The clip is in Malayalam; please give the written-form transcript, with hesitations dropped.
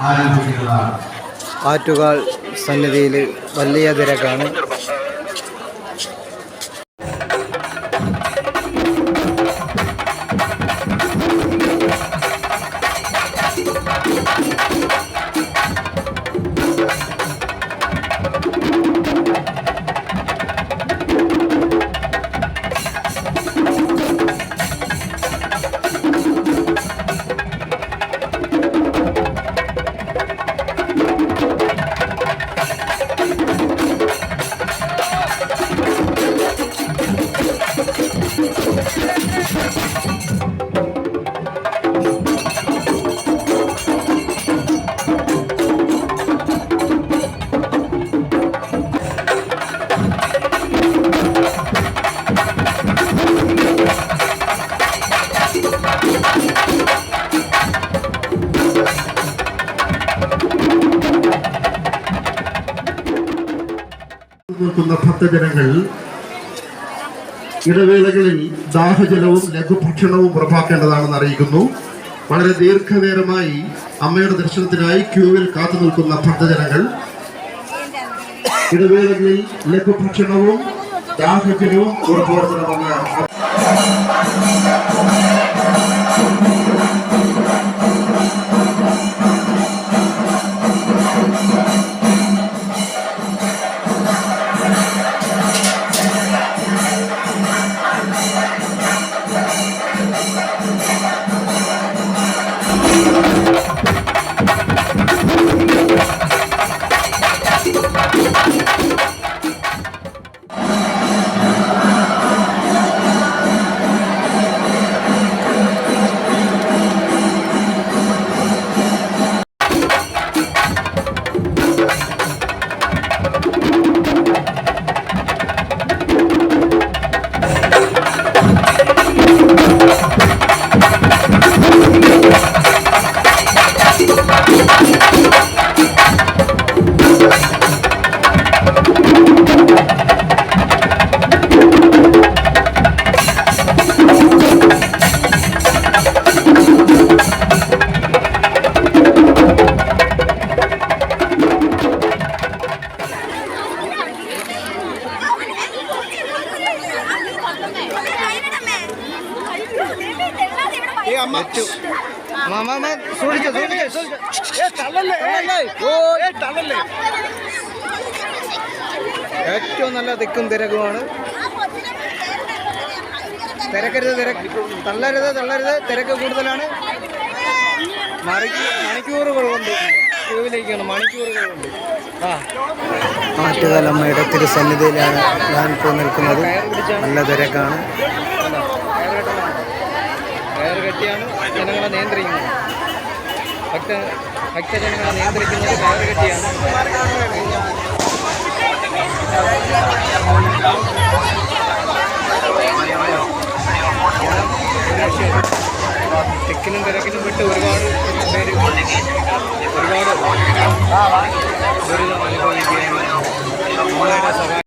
ആരംഭിക്കുന്നതാണ്. ആറ്റുകാൽ സന്നിധിയിൽ വലിയ തിരക്കാണ്. നിൽക്കുന്ന ഭക്തജനങ്ങൾ ഇടവേളകളിൽ ദാഹജലവും ലഘുഭക്ഷണവും ഉറപ്പാക്കേണ്ടതാണെന്ന് അറിയിക്കുന്നു. വളരെ ദീർഘനേരമായി അമ്മയുടെ ദർശനത്തിനായി ക്യൂവിൽ കാത്തു നിൽക്കുന്ന ഭക്തജനങ്ങൾ ഇടവേളകളിൽ ലഘുഭക്ഷണവും ദാഹജലവും ഉറപ്പുവരുത്തണമെന്ന് ഏറ്റവും നല്ല തിക്കും തിരക്കുമാണ്. തിരക്കരുത്, തള്ളരുത്, തിരക്ക് കൂടുതലാണ്. മണിക്കൂറുകൾ കൊണ്ട് ക്യൂവിലേക്കാണ്, മണിക്കൂറുകൾ കൊണ്ട്. ആറ്റുകാലമ്മയുടെ തിരുസന്നിധിയിലാണ് ഞാൻ ഇപ്പോൾ നിൽക്കുന്നത്. നല്ല തിരക്കാണ്. കയറ് കെട്ടിയാണ് ജനങ്ങളെ നിയന്ത്രിക്കുന്നത്. ഭക്തജനങ്ങളെ നിയന്ത്രിക്കുന്നത് കയറ് കെട്ടിയാണ്. തിക്കിനും തിരക്കിനും വിട്ട് ഒരുപാട് പേര് ഒരുപാട് ദുരിതം അനുഭവിക്കുകയാണ്.